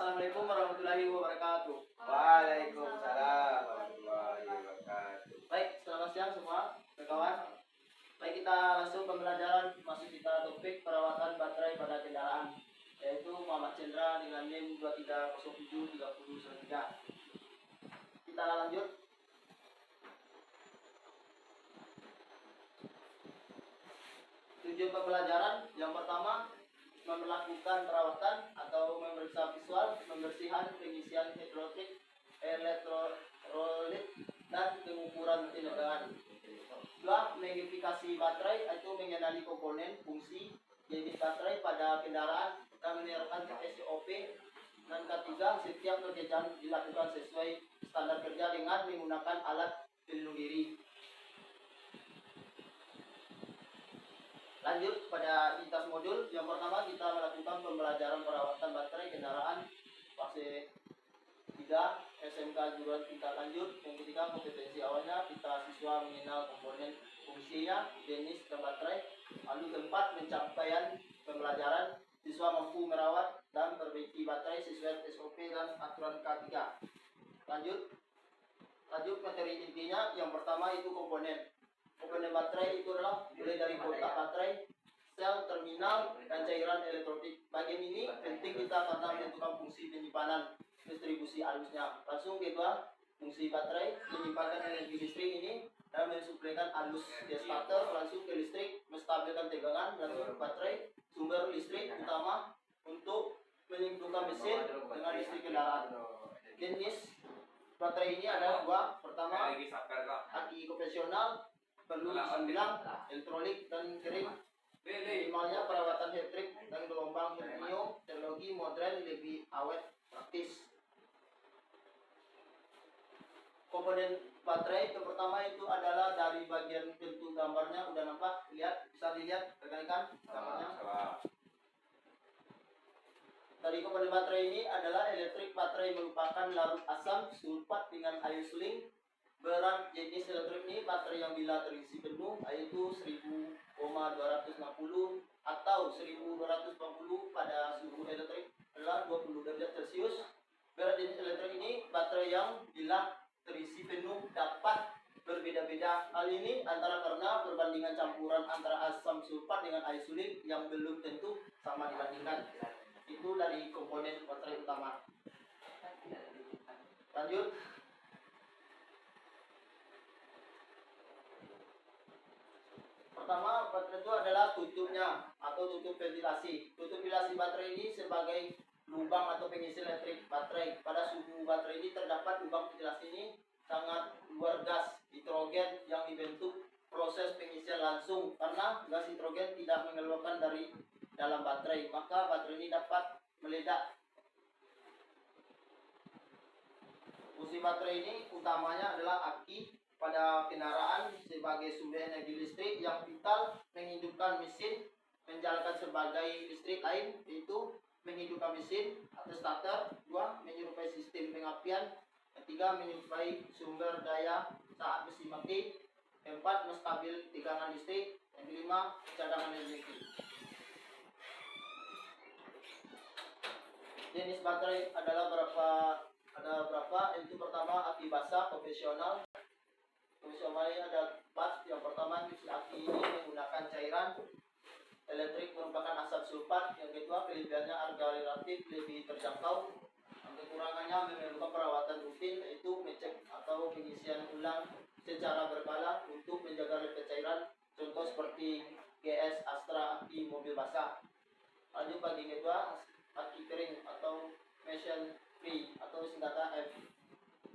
Assalamualaikum warahmatullahi wabarakatuh. Waalaikumsalam warahmatullahi wabarakatuh. Baik, selamat siang semua kawan. Baik, kita langsung pembelajaran masuk kita topik perawatan baterai pada kendaraan, yaitu Muhammad Chandra dengan NIM 23073093. Kita lanjut. Tujuan pembelajaran yang pertama, melakukan perawatan atau memeriksa visual, pembersihan, pengisian hidrolik, elektrolit, dan pengukuran tegangan. Dua, mengidentifikasi baterai atau mengenali komponen, fungsi, jenis baterai pada kendaraan dan menerapkan SOP. Dan ketiga, setiap pekerjaan dilakukan sesuai standar kerja dengan menggunakan alat pelindung diri. Lanjut pada lintas modul. Yang pertama, kita melakukan pembelajaran perawatan baterai kendaraan fase 3 SMK jurusan tingkat lanjut. Yang ketiga, kompetensi awalnya kita siswa mengenal komponen, fungsinya, jenis dan baterai. Lalu keempat, pencapaian pembelajaran, siswa mampu merawat dan perbaiki baterai sesuai SOP dan aturan K3. Lanjut materi intinya. Yang pertama itu komponen. Komponen baterai itu adalah mulai dari kotak baterai, sel, terminal, dan cairan elektronik. Bagian ini penting kita karena menentukan fungsi penyimpanan distribusi arusnya. Langsung kedua, fungsi baterai menyimpankan energi listrik ini dan mensuplaikan arus ke starter langsung ke listrik, menstabilkan tegangan. Langsung baterai sumber listrik utama untuk menyembuhkan mesin dengan listrik kendaraan. Jenis baterai ini ada dua. Pertama, aki konvensional, perlu disembilang, elektrolik dan kering. Minimalnya perawatan elektrik dan gelombang helium, teknologi modern lebih awet, praktis. Komponen baterai yang pertama itu adalah dari bagian bentuk gambarnya udah nampak, lihat, bisa dilihat rekan-rekan gambarnya. Dari komponen baterai ini adalah elektrik. Baterai merupakan larut asam sulfat dengan air suling. Berat jenis elektrik ini baterai yang bila terisi penuh yaitu 1000,260 atau 1240 pada suhu elektrik adalah 20 derajat Celcius. Berat jenis elektrik ini baterai yang bila terisi penuh dapat berbeda-beda. Hal ini antara karena perbandingan campuran antara asam sulfat dengan air suling yang belum tentu sama dibandingkan. Itu dari komponen baterai utama. Lanjut. Pertama, baterai itu adalah tutupnya atau tutup ventilasi. Tutup ventilasi baterai ini sebagai lubang atau pengisi elektrik baterai. Pada suhu baterai ini terdapat lubang ventilasi ini sangat luar gas hidrogen yang dibentuk proses pengisian langsung karena gas hidrogen tidak mengeluarkan dari dalam baterai, maka baterai ini dapat meledak. Fungsi baterai ini utamanya adalah aki pada kendaraan sebagai sumber energi listrik yang vital, menghidupkan mesin, menjalankan sebagai listrik lain, yaitu menghidupkan mesin atau starter. Dua, menyerupai sistem pengapian. Ketiga, menyerupai sumber daya saat mesin mati. Empat, menstabil tegangan listrik. Yang kelima, cadangan energi. Jenis baterai adalah berapa? Itu pertama, aki basah konvensional. Konvensional ada 4. Yang pertama, aki ini menggunakan cairan elektrik merupakan asam sulfat. Yang kedua, kelebihannya harga relatif lebih terjangkau. Yang kekurangannya memerlukan perawatan rutin, yaitu mengecek atau pengisian ulang secara berkala untuk menjaga level cairan. Contoh seperti GS Astra aki mobil basah. Lanjut bagi kedua, aki kering atau machine free atau singkatan F.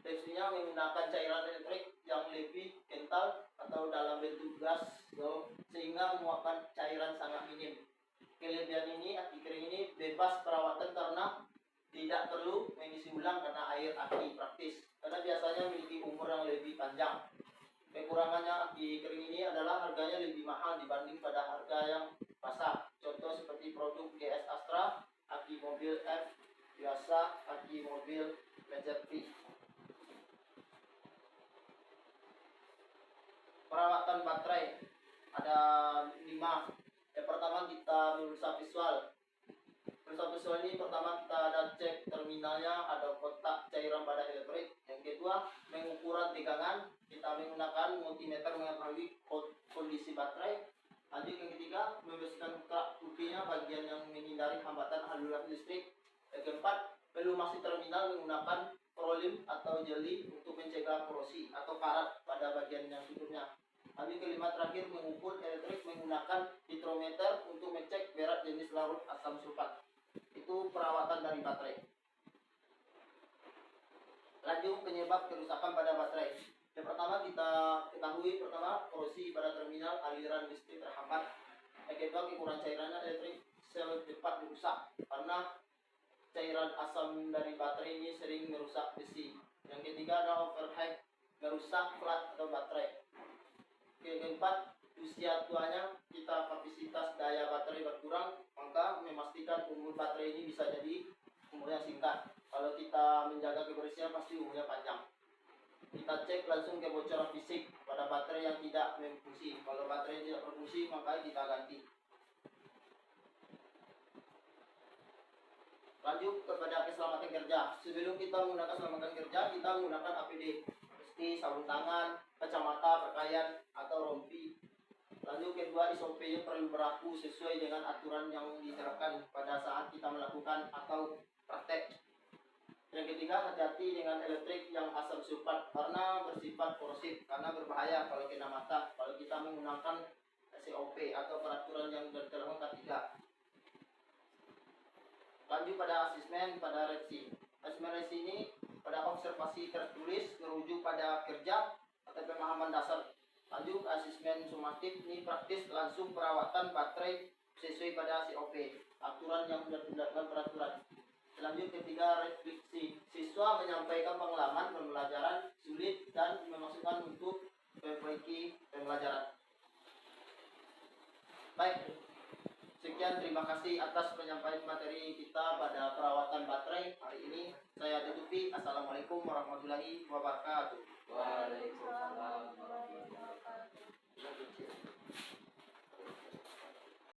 Teksturnya menggunakan cairan elektrik yang lebih kental atau dalam bentuk gas sehingga muatan cairan sangat minim. Kelebihan ini, aki kering ini bebas perawatan karena tidak perlu mengisi ulang karena air aki praktis, karena biasanya memiliki umur yang lebih panjang. Kekurangannya aki kering ini adalah harganya lebih mahal dibanding pada harga yang basah. Contoh seperti produk GS Astra, aki mobil F biasa, aki mobil Mercedes. Perawatan baterai ada 5. Yang pertama, kita memeriksa visual. Persoalan ini pertama kita ada cek terminalnya, ada kotak cairan pada elektrik. Yang kedua, pengukuran tegangan, kita menggunakan multimeter mengetahui kondisi baterai. Lanjut yang ketiga, membersihkan kerak putihnya bagian yang menghindari hambatan aliran listrik. Yang keempat, pelumasi terminal menggunakan prolim atau jeli untuk mencegah korosi atau karat pada bagian yang tutupnya. Lanjut kelima terakhir, mengukur elektrik menggunakan hidrometer untuk mengecek berat jenis larut asam sulfat. Itu perawatan dari baterai. Lanjut penyebab kerusakan pada baterai. Yang pertama kita ketahui korosi pada terminal aliran listrik terhambat. Yang kedua, kekurangan cairannya elektrik sel cepat rusak karena cairan asam dari baterai ini sering merusak besi. Yang ketiga ada overheat, merusak plat atau baterai. Yang keempat, usia tuanya, kita kapasitas daya baterai berkurang, maka memastikan umur baterai ini bisa jadi umurnya singkat. Kalau kita menjaga kebersihan pasti umurnya panjang. Kita cek langsung kebocoran fisik pada baterai yang tidak berfungsi. Kalau baterai tidak berfungsi maka kita ganti. Lanjut kepada keselamatan kerja. Sebelum kita menggunakan keselamatan kerja, kita menggunakan APD, seperti sarung tangan, kacamata, pakaian, atau rompi. Lanjut kedua, SOP perlu berlaku sesuai dengan aturan yang diterapkan pada saat kita melakukan atau praktek. Yang ketiga, hati-hati dengan elektrik yang asam sulfat karena bersifat korosif, karena berbahaya kalau kena mata. Kalau kita menggunakan SOP atau peraturan yang diterapkan ketiga. Lanjut pada asesmen pada reaksi. Asesmen reaksi ini pada observasi tertulis merujuk pada kerja atau pemahaman dasar. Lanjut asesmen sumatif ini praktis langsung perawatan baterai sesuai pada COP, aturan yang ditetapkan peraturan. Lanjut ketiga, refleksi. Siswa menyampaikan pengalaman pembelajaran sulit dan memasukkan untuk memperbaiki pembelajaran. Baik, sekian, terima kasih atas penyampaian materi kita pada perawatan baterai hari ini. Saya tutupi. Assalamualaikum warahmatullahi wabarakatuh. Waalaikumsalam.